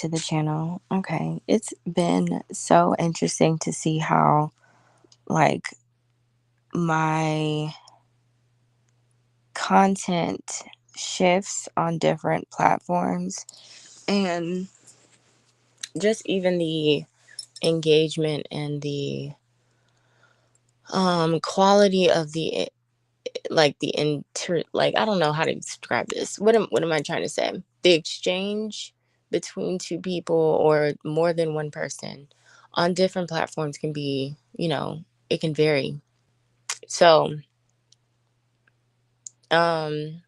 to the channel. Okay, it's been so interesting to see how, like, my content shifts on different platforms and just even the engagement and the quality of the like the inter like I don't know how to describe this. What am I trying to say? The exchange between two people or more than one person on different platforms can be, it can vary. So, um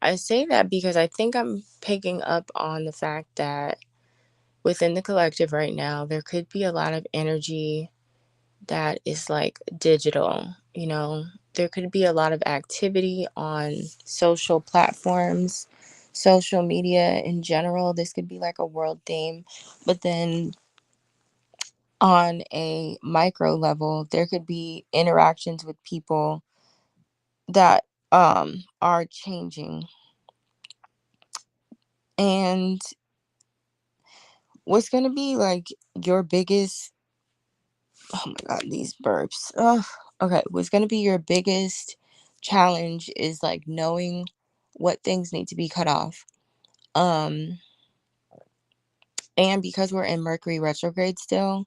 I say that because I think I'm picking up on the fact that within the collective right now, there could be a lot of energy that is like digital. There could be a lot of activity on social platforms, social media in general. This could be like a world theme. But then on a micro level, there could be interactions with people that are changing. And what's going to be like your biggest, oh my God, these burps. Ugh. Okay, what's going to be your biggest challenge is like knowing what things need to be cut off. Um, and because we're in Mercury retrograde still,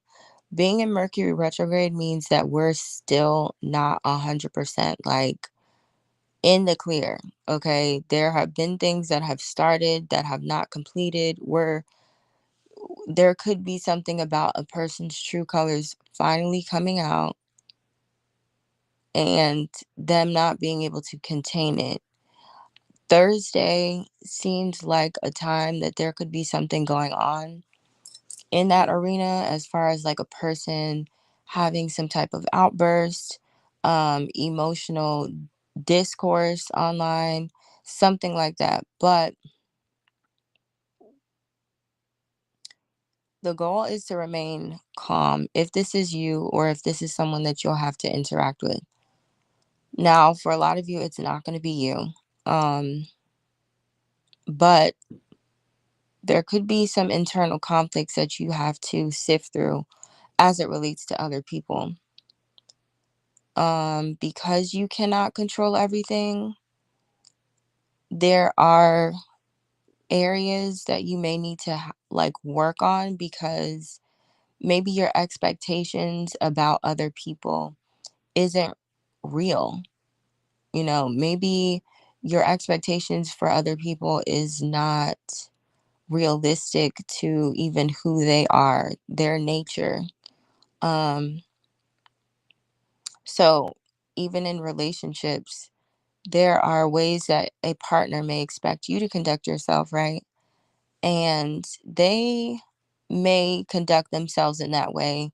being in Mercury retrograde means that we're still not 100% like in the clear. Okay, there have been things that have started that have not completed. Where there could be something about a person's true colors finally coming out and them not being able to contain it. Thursday seems like a time that there could be something going on in that arena as far as like a person having some type of outburst, emotional discourse online, something like that. But the goal is to remain calm if this is you or if this is someone that you'll have to interact with. Now, for a lot of you, it's not going to be you. But there could be some internal conflicts that you have to sift through as it relates to other people. Because you cannot control everything, there are areas that you may need to like work on because maybe your expectations about other people isn't real. Maybe your expectations for other people is not realistic to even who they are, their nature. Um, so even in relationships, there are ways that a partner may expect you to conduct yourself, right? And they may conduct themselves in that way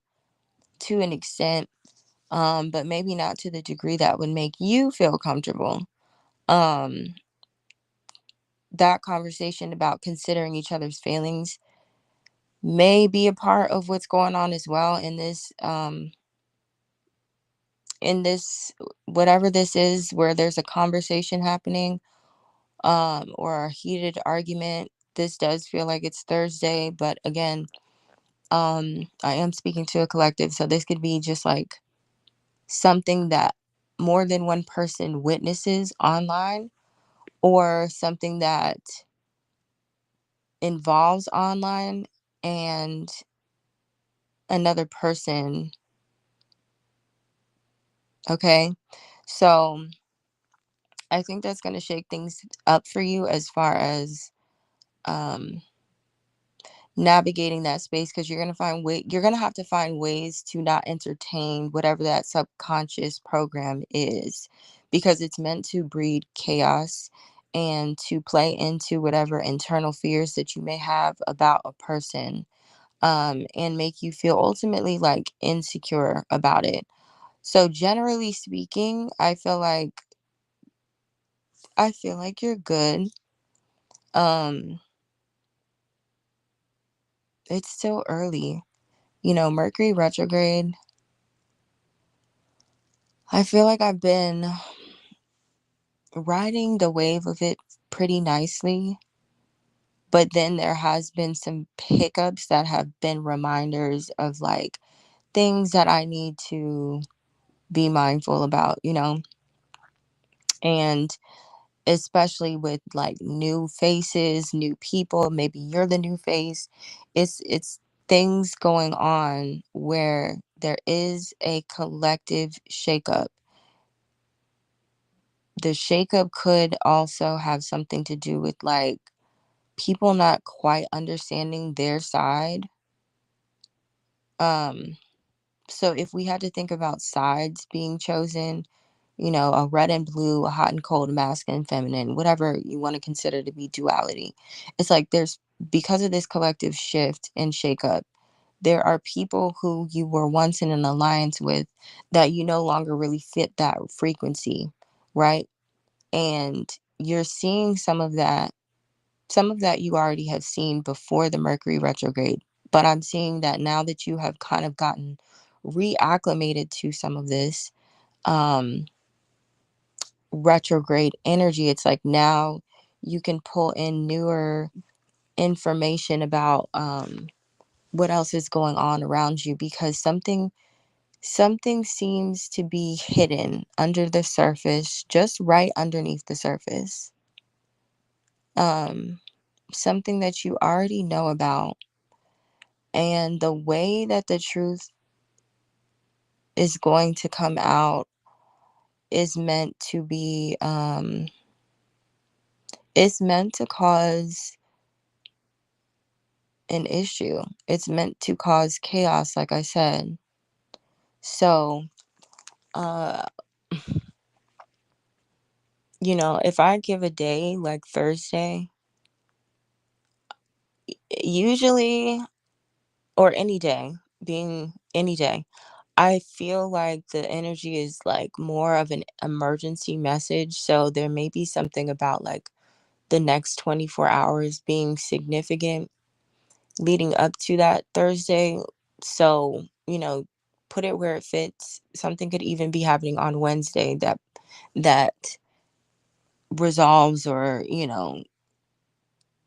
to an extent, but maybe not to the degree that would make you feel comfortable. Um, that conversation about considering each other's feelings may be a part of what's going on as well in this whatever this is where there's a conversation happening or a heated argument. This does feel like it's Thursday, but again, I am speaking to a collective, so this could be just like something that more than one person witnesses online or something that involves online and another person. Okay, so I think that's going to shake things up for you as far as um navigating that space, because you're going to have to find ways to not entertain whatever that subconscious program is, because it's meant to breed chaos and to play into whatever internal fears that you may have about a person, and make you feel ultimately like insecure about it. So generally speaking, I feel like you're good. um it's still early. Mercury retrograde, I feel like I've been riding the wave of it pretty nicely, But then there has been some hiccups that have been reminders of like things that I need to be mindful about, and especially with like new faces, new people, maybe you're the new face. It's things going on where there is a collective shakeup. The shakeup could also have something to do with like people not quite understanding their side. Um so if we had to think about sides being chosen, a red and blue, a hot and cold, masculine, feminine, whatever you want to consider to be duality. It's like there's, because of this collective shift and shakeup, there are people who you were once in an alliance with that you no longer really fit that frequency, right? And you're seeing some of that you already have seen before the Mercury retrograde. But I'm seeing that now that you have kind of gotten reacclimated to some of this, um, retrograde energy, it's like now you can pull in newer information about what else is going on around you, because something seems to be hidden under the surface, just right underneath the surface. um Something that you already know about, and the way that the truth is going to come out is meant to be it's meant to cause an issue. It's meant to cause chaos, like I said. So, uh, if I give a day like Thursday, usually, or any day, being any day, I feel like the energy is like more of an emergency message. So there may be something about like the next 24 hours being significant leading up to that Thursday. So, put it where it fits. Something could even be happening on Wednesday that resolves, or,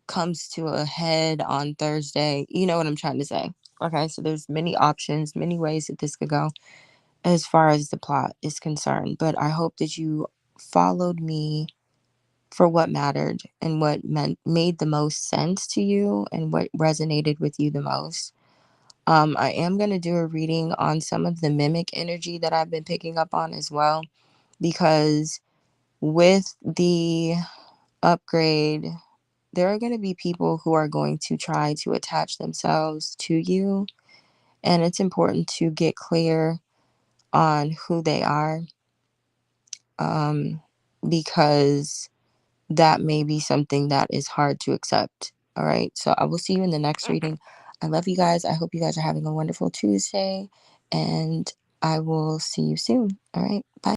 comes to a head on Thursday. You know what I'm trying to say. Okay, so there's many options, many ways that this could go as far as the plot is concerned. But I hope that you followed me for what mattered and what made the most sense to you and what resonated with you the most. I am going to do a reading on some of the mimic energy that I've been picking up on as well, because with the upgrade, there are going to be people who are going to try to attach themselves to you, and it's important to get clear on who they are, um, because that may be something that is hard to accept. All right. So I will see you in the next reading. I love you guys. I hope you guys are having a wonderful Tuesday, and I will see you soon. All right. Bye.